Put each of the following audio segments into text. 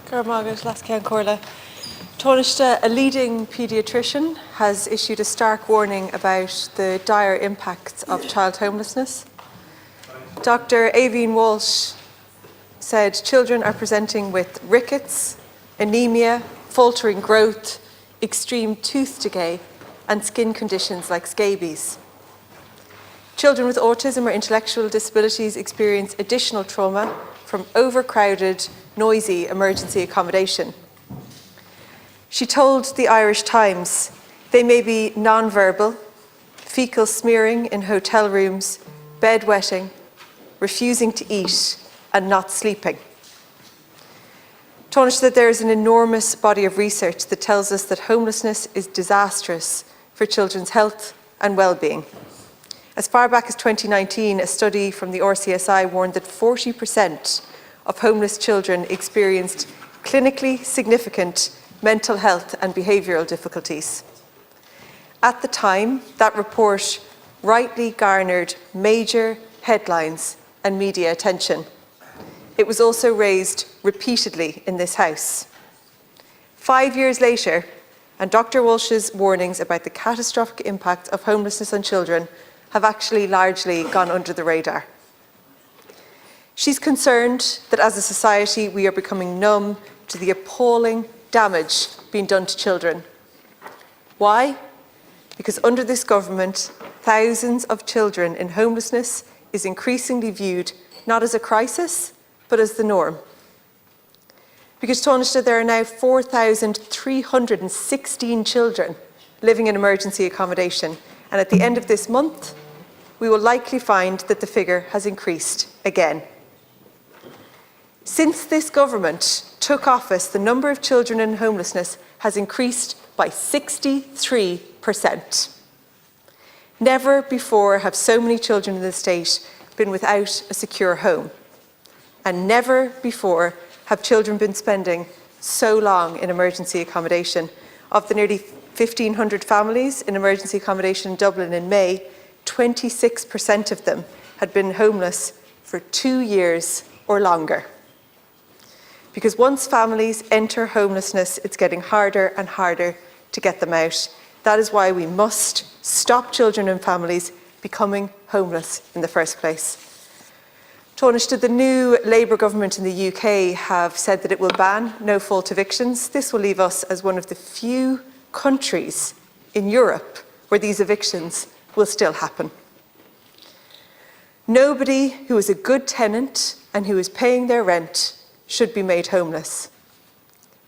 Oireachtas, a leading paediatrician, has issued a stark warning about the dire impacts of child homelessness. Dr. Aoibhinn Walsh said children are presenting with rickets, anemia, faltering growth, extreme tooth decay, and skin conditions like scabies. Children with autism or intellectual disabilities experience additional trauma from overcrowded, noisy emergency accommodation. She told the Irish Times they may be non-verbal, fecal smearing in hotel rooms, bedwetting, refusing to eat, and not sleeping. Taoiseach that there is an enormous body of research that tells us that homelessness is disastrous for children's health and well-being. As far back as 2019, a study from the RCSI warned that 40% of homeless children experienced clinically significant mental health and behavioural difficulties. At the time, that report rightly garnered major headlines and media attention. It was also raised repeatedly in this House. 5 years later, and Dr. Walsh's warnings about the catastrophic impact of homelessness on children have actually largely gone under the radar. She's concerned that as a society we are becoming numb to the appalling damage being done to children. Why? Because under this government, thousands of children in homelessness is increasingly viewed not as a crisis, but as the norm. Because Taoiseach, there are now 4,316 children living in emergency accommodation, and at the end of this month, we will likely find that the figure has increased again. Since this government took office, the number of children in homelessness has increased by 63%. Never before have so many children in the state been without a secure home. And never before have children been spending so long in emergency accommodation. Of the nearly 1,500 families in emergency accommodation in Dublin in May, 26% of them had been homeless for 2 years or longer. Because once families enter homelessness, it's getting harder and harder to get them out. That is why we must stop children and families becoming homeless in the first place. Taoiseach, the new Labour government in the UK have said that it will ban no-fault evictions. This will leave us as one of the few countries in Europe where these evictions will still happen. Nobody who is a good tenant and who is paying their rent should be made homeless.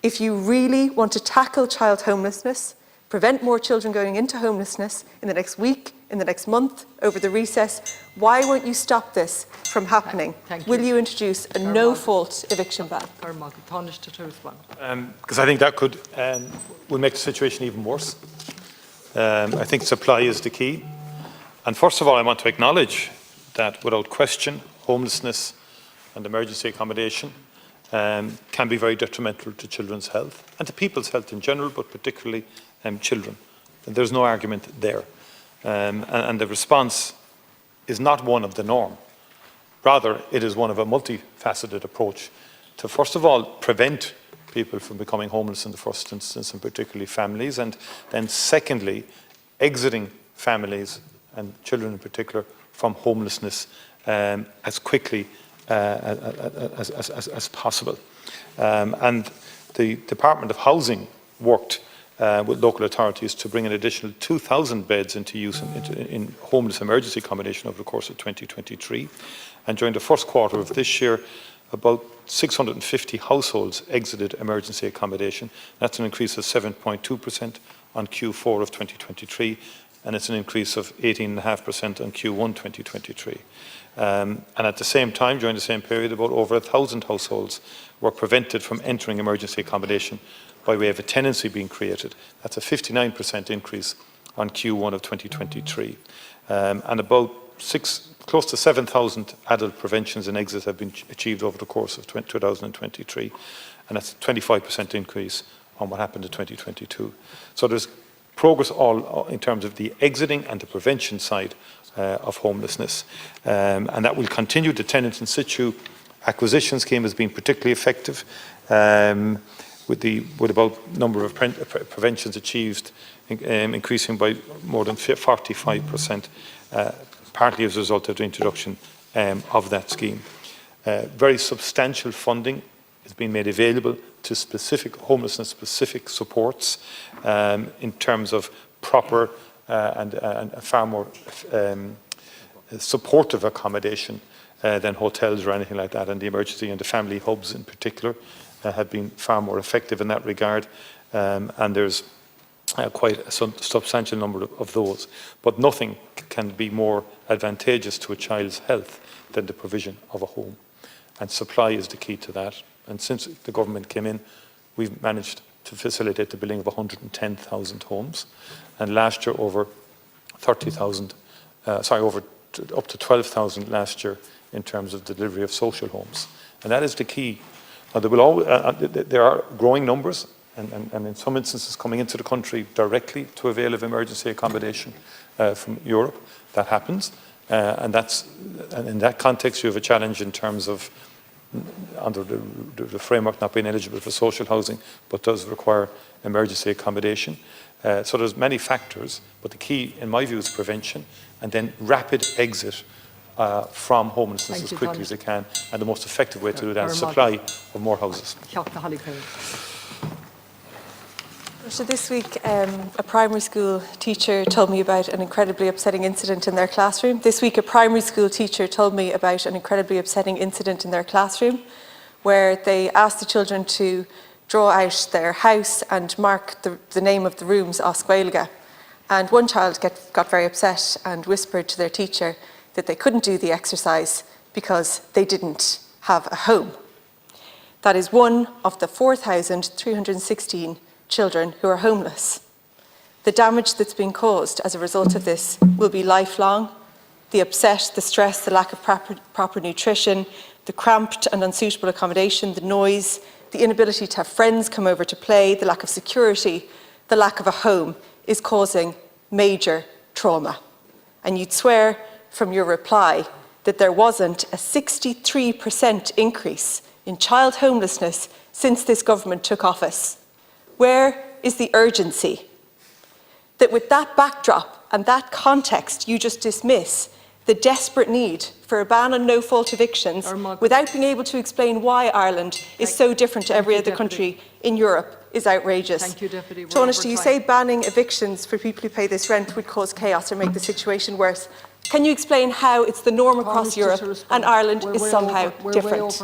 If you really want to tackle child homelessness, prevent more children going into homelessness in the next week, in the next month, over the recess, why won't you stop this from happening? Will you introduce a no-fault eviction ban? Because I think that will make the situation even worse. I think supply is the key. And first of all, I want to acknowledge that without question, homelessness and emergency accommodation can be very detrimental to children's health and to people's health in general, but particularly children. And there's no argument there. And the response is not one of the norm. Rather, it is one of a multifaceted approach to, first of all, prevent people from becoming homeless in the first instance, and particularly families, and then secondly, exiting families and children in particular from homelessness as quickly as possible. And the Department of Housing worked with local authorities to bring an additional 2,000 beds into use in homeless emergency accommodation over the course of 2023. And during the first quarter of this year, about 650 households exited emergency accommodation. That's an increase of 7.2% on Q4 of 2023, and it's an increase of 18.5% on Q1 2023. And at the same time, during the same period, about over 1,000 households were prevented from entering emergency accommodation by way of a tenancy being created. That's a 59% increase on Q1 of 2023. And about close to 7,000 adult preventions and exits have been achieved over the course of 2023. And that's a 25% increase on what happened in 2022. So there's progress all in terms of the exiting and the prevention side of homelessness. And that will continue. The tenant in situ acquisition scheme has been particularly effective. with about number of preventions achieved increasing by more than 45%, partly as a result of the introduction of that scheme. Very substantial funding has been made available to specific homelessness-specific supports in terms of proper and far more supportive accommodation than hotels or anything like that, and the emergency and the family hubs in particular have been far more effective in that regard, and there's quite a substantial number of those. But nothing can be more advantageous to a child's health than the provision of a home, and supply is the key to that. And since the government came in, we've managed to facilitate the building of 110,000 homes, and last year over 30,000, up to 12,000 last year in terms of delivery of social homes. And that is the key. There are growing numbers, and in some instances coming into the country directly to avail of emergency accommodation from Europe. That happens, and in that context you have a challenge in terms of under the framework not being eligible for social housing, but does require emergency accommodation. So there's many factors, but the key, in my view, is prevention and then rapid exit from homelessness as quickly as they can, and the most effective way to do that is supply of more houses. Holly Cairns. So this week, a primary school teacher told me about an incredibly upsetting incident in their classroom. This week, a primary school teacher told me about an incredibly upsetting incident in their classroom where they asked the children to draw out their house and mark the name of the rooms as Gaeilge. And one child got very upset and whispered to their teacher that they couldn't do the exercise because they didn't have a home. That is one of the 4,316 children who are homeless. The damage that's been caused as a result of this will be lifelong. The upset, the stress, the lack of proper nutrition, the cramped and unsuitable accommodation, the noise, the inability to have friends come over to play, the lack of security, the lack of a home is causing major trauma. And you'd swear from your reply that there wasn't a 63% increase in child homelessness since this government took office. Where is the urgency? That with that backdrop and that context, you just dismiss the desperate need for a ban on no-fault evictions without being able to explain why Ireland is so different to every other country in Europe is outrageous. Thank you, Deputy. Taoiseach, you say banning evictions for people who pay this rent would cause chaos or make the situation worse. Can you explain how it's the norm across Europe and Ireland is somehow different?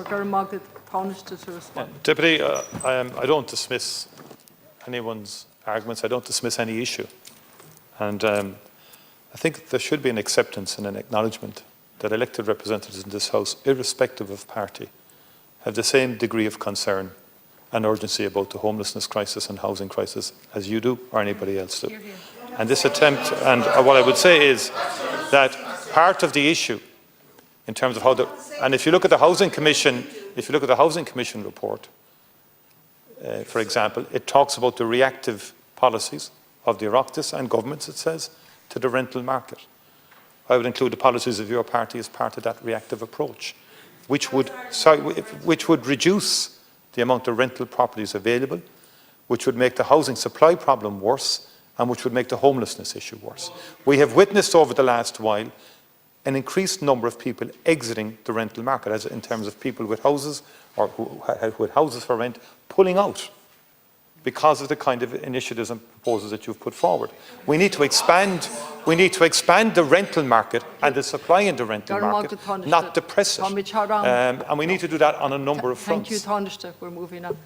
Deputy, I don't dismiss anyone's arguments. I don't dismiss any issue. And I think there should be an acceptance and an acknowledgement that elected representatives in this House, irrespective of party, have the same degree of concern and urgency about the homelessness crisis and housing crisis as you do or anybody else do. And this attempt, and what I would say is that part of the issue in terms of how and if you look at the Housing Commission, report, for example, it talks about the reactive policies of the Oireachtas and governments, it says, to the rental market. I would include the policies of your party as part of that reactive approach, which would reduce the amount of rental properties available, which would make the housing supply problem worse, and which would make the homelessness issue worse. We have witnessed over the last while an increased number of people exiting the rental market, as in terms of people with houses or who had houses for rent pulling out because of the kind of initiatives and proposals that you've put forward. We need to expand the rental market and the supply in the rental market, not depress it. And we need to do that on a number of fronts. Thank you, Taoiseach. We're moving on.